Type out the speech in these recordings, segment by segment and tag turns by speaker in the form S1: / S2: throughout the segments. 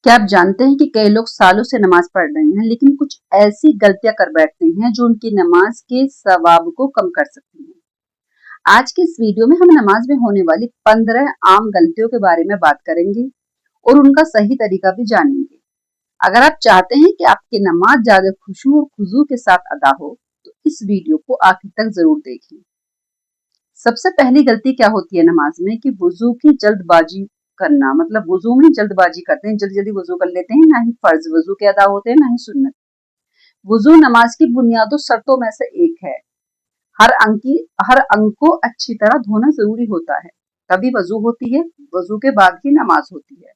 S1: क्या आप जानते हैं कि कई लोग सालों से नमाज पढ़ रहे हैं लेकिन कुछ ऐसी गलतियां कर बैठते हैं जो उनकी नमाज के सवाब को कम कर सकती हैं। आज के इस वीडियो में हम नमाज में होने वाली 15 आम गलतियों के बारे में बात करेंगे और उनका सही तरीका भी जानेंगे। अगर आप चाहते हैं कि आपकी नमाज ज्यादा खुशू और खुजू के साथ अदा हो तो इस वीडियो को आखिर तक जरूर देखें। सबसे पहली गलती क्या होती है नमाज में कि वुजू की जल्दबाजी करना। मतलब वुजू में जल्दबाजी करते हैं, जल्दी जल्दी वुजू कर लेते हैं, ना ही फर्ज वुजू के अदा होते हैं ना ही सुन्नत। वुजू नमाज की बुनियादी शर्तों में से एक है। हर अंग को अच्छी तरह धोना जरूरी होता है, तभी वजू होती है। वजू के बाद ही नमाज होती है।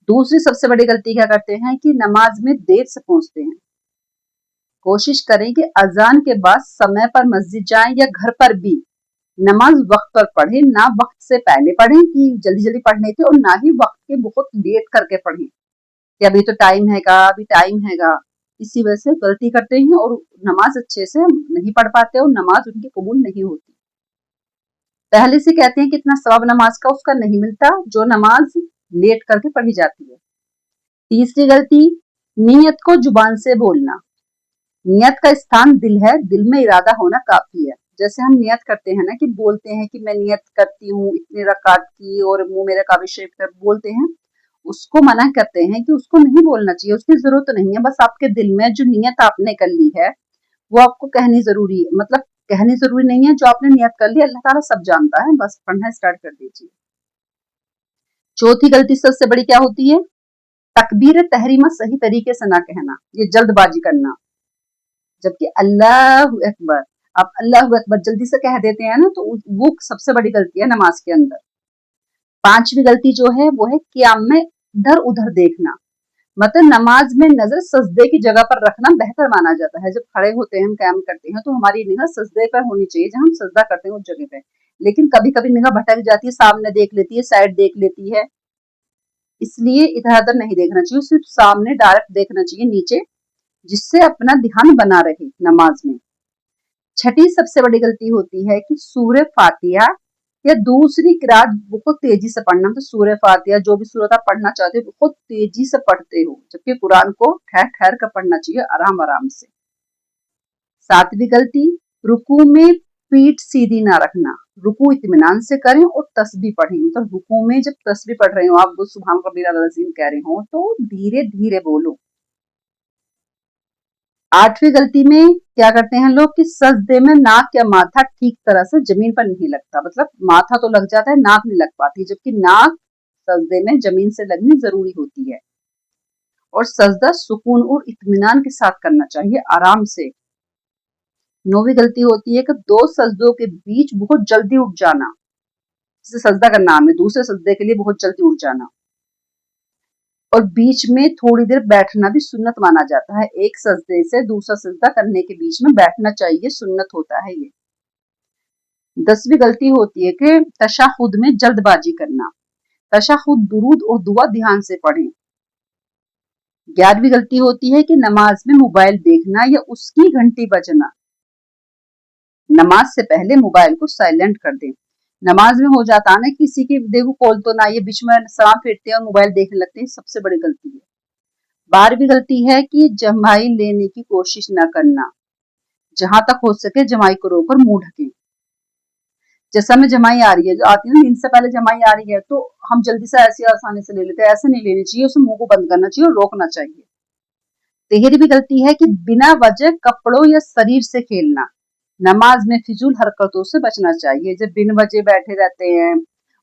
S1: दूसरी सबसे बड़ी गलती क्या करते हैं कि नमाज में देर से पहुंचते हैं। कोशिश करें कि अजान के बाद समय पर मस्जिद जाएं या घर पर भी नमाज वक्त पर पढ़े, ना वक्त से पहले पढ़ें कि जल्दी जल्दी पढ़ने की, और ना ही वक्त के बहुत लेट करके पढ़ें कि अभी तो टाइम हैगा, अभी टाइम हैगा। इसी वजह से गलती करते हैं और नमाज अच्छे से नहीं पढ़ पाते और नमाज उनकी कबूल नहीं होती। पहले से कहते हैं कि इतना सवाब नमाज का उसका नहीं मिलता जो नमाज लेट करके पढ़ी जाती है। तीसरी गलती, नियत को जुबान से बोलना। नियत का स्थान दिल है, दिल में इरादा होना काफी है। जैसे हम नियत करते हैं ना कि बोलते हैं कि मैं नियत करती हूँ इतने रकात की और मुंह में काबा शरीफ कर बोलते हैं, उसको मना करते हैं कि उसको नहीं बोलना चाहिए, उसकी जरूरत नहीं है। बस आपके दिल में जो नियत आपने कर ली है वो आपको कहनी जरूरी है। मतलब कहनी जरूरी नहीं है, जो आपने नियत कर ली अल्लाह ताला सब जानता है, बस पढ़ना स्टार्ट कर दीजिए। चौथी गलती सबसे बड़ी क्या होती है? तकबीर तहरीमा सही तरीके से ना कहना, ये जल्दबाजी करना। जबकि अल्लाहु अकबर, आप अल्लाहु अकबर जल्दी से कह देते हैं ना, तो वो सबसे बड़ी गलती है नमाज के अंदर। पांचवी गलती जो है वो है क़ियाम में इधर उधर देखना। मतलब नमाज में नजर सजदे की जगह पर रखना बेहतर माना जाता है। जब खड़े होते हैं, हम क़याम करते हैं, तो हमारी निगाह सजदे पर होनी चाहिए, जहां हम सजदा करते हैं उस जगह पे। लेकिन कभी कभी निगाह भटक जाती है, सामने देख लेती है, साइड देख लेती है, इसलिए इधर उधर नहीं देखना चाहिए, सिर्फ सामने डायरेक्ट देखना चाहिए नीचे, जिससे अपना ध्यान बना रहे नमाज में। छठी सबसे बड़ी गलती होती है कि सूरह फातिहा या दूसरी किरात बहुत तेजी से पढ़ना। तो सूरह फातिहा जो भी सूरत आप पढ़ना चाहते हो बहुत तेजी से पढ़ते हो, जबकि कुरान को ठहर ठहर कर पढ़ना चाहिए, आराम आराम से। सातवीं गलती, रुकू में पीठ सीधी ना रखना। रुकू इत्मीनान से करें और तस्बीह पढ़ें। मतलब रुकू में जब तस्बीह पढ़ रहे हो आप, वो सुभान रब्बिल अज़ीम कह रहे हो, तो धीरे धीरे बोलो। आठवीं गलती में क्या करते हैं लोग कि सजदे में नाक या माथा ठीक तरह से जमीन पर नहीं लगता। मतलब माथा तो लग जाता है, नाक नहीं लग पाती, जबकि नाक सजदे में जमीन से लगनी जरूरी होती है। और सजदा सुकून और इत्मीनान के साथ करना चाहिए, आराम से। नौवीं गलती होती है कि दो सजदों के बीच बहुत जल्दी उठ जाना। जैसे सजदा का नाम है, दूसरे सजदे के लिए बहुत जल्दी उठ जाना। और बीच में थोड़ी देर बैठना भी सुन्नत माना जाता है। एक सजदे से दूसरा सजदा करने के बीच में बैठना चाहिए, सुन्नत होता है ये। 10वीं गलती होती है कि तशहुद में जल्दबाजी करना। तशहुद दुरूद और दुआ ध्यान से पढ़ें। 11वीं गलती होती है कि नमाज में मोबाइल देखना या उसकी घंटी बजना। नमाज से पहले मोबाइल को साइलेंट कर दें। नमाज में हो जाता है ना किसी की देखो कॉल तो ना, ये बीच में सलाम फेरते हैं और मोबाइल देखने लगते हैं, सबसे बड़ी गलती है। 12वीं गलती है कि जमाई लेने की कोशिश न करना। जहां तक हो सके जमाई को रोककर मुंह ढकें। जैसा में जमाई आ रही है, जो आती है ना, नींद से पहले जमाई आ रही है, तो हम जल्दी से ऐसी आसानी से ले लेते हैं। ऐसे नहीं लेनी चाहिए, उसे मुंह को बंद करना चाहिए और रोकना चाहिए। 13वीं गलती है कि बिना वजह कपड़ों या शरीर से खेलना। नमाज में फिजूल हरकतों से बचना चाहिए। जब बिन वजह बैठे रहते हैं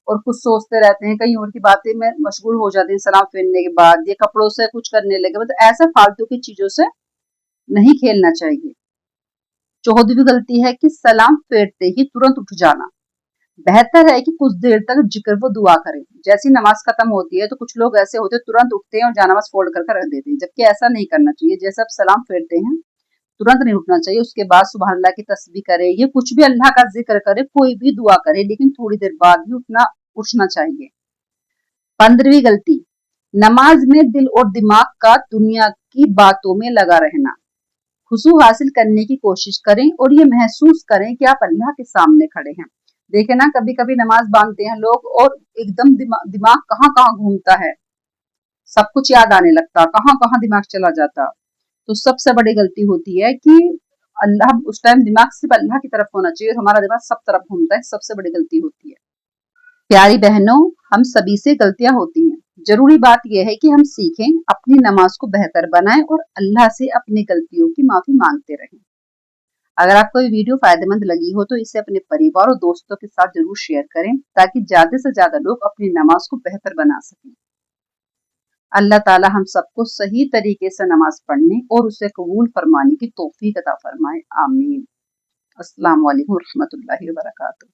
S1: और कुछ सोचते रहते हैं, कहीं और की बातें में मशगूल हो जाते हैं, सलाम फेरने के बाद ये कपड़ों से कुछ करने लगे, मतलब ऐसे फालतू की चीजों से नहीं खेलना चाहिए। 14वीं गलती है कि सलाम फेरते ही तुरंत उठ जाना। बेहतर है कि कुछ देर तक जिक्र व दुआ करें। जैसी नमाज खत्म होती है तो कुछ लोग ऐसे होते हैं तुरंत उठते हैं और जानमाज फोल्ड कर रख देते हैं, जबकि ऐसा नहीं करना चाहिए। जैसे आप सलाम फेरते हैं तुरंत नहीं उठना चाहिए, उसके बाद सुबहान अल्लाह की तस्बीह करे, ये कुछ भी अल्लाह का जिक्र करे, कोई भी दुआ करे, लेकिन थोड़ी देर बाद ही उठना चाहिए। 15वीं गलती, नमाज में दिल और दिमाग का दुनिया की बातों में लगा रहना। खुशू हासिल करने की कोशिश करें और ये महसूस करें कि आप अल्लाह के सामने खड़े हैं। देखे ना, कभी कभी नमाज बांधते हैं लोग और एकदम दिमाग कहाँ कहाँ घूमता है, सब कुछ याद आने लगता, कहाँ कहाँ दिमाग चला जाता। तो सबसे बड़ी गलती होती है कि अल्लाह, उस टाइम दिमाग सिर्फ अल्लाह की तरफ होना चाहिए, हमारा दिमाग सब तरफ घूमता है, सबसे बड़ी गलती होती है। प्यारी बहनों, हम सभी से गलतियां होती हैं। जरूरी बात यह है कि हम सीखें, अपनी नमाज को बेहतर बनाएं और अल्लाह से अपनी गलतियों की माफी मांगते रहें। अगर आपको ये वीडियो फायदेमंद लगी हो तो इसे अपने परिवार और दोस्तों के साथ जरूर शेयर करें, ताकि ज्यादा से ज्यादा लोग अपनी नमाज को बेहतर बना सकें। अल्लाह ताला हम सबको सही तरीके से नमाज पढ़ने और उसे कबूल फरमाने की तौफीक अता फरमाए। आमीन। अस्सलाम वालेकुम रहमतुल्लाहि व बरकातुहू।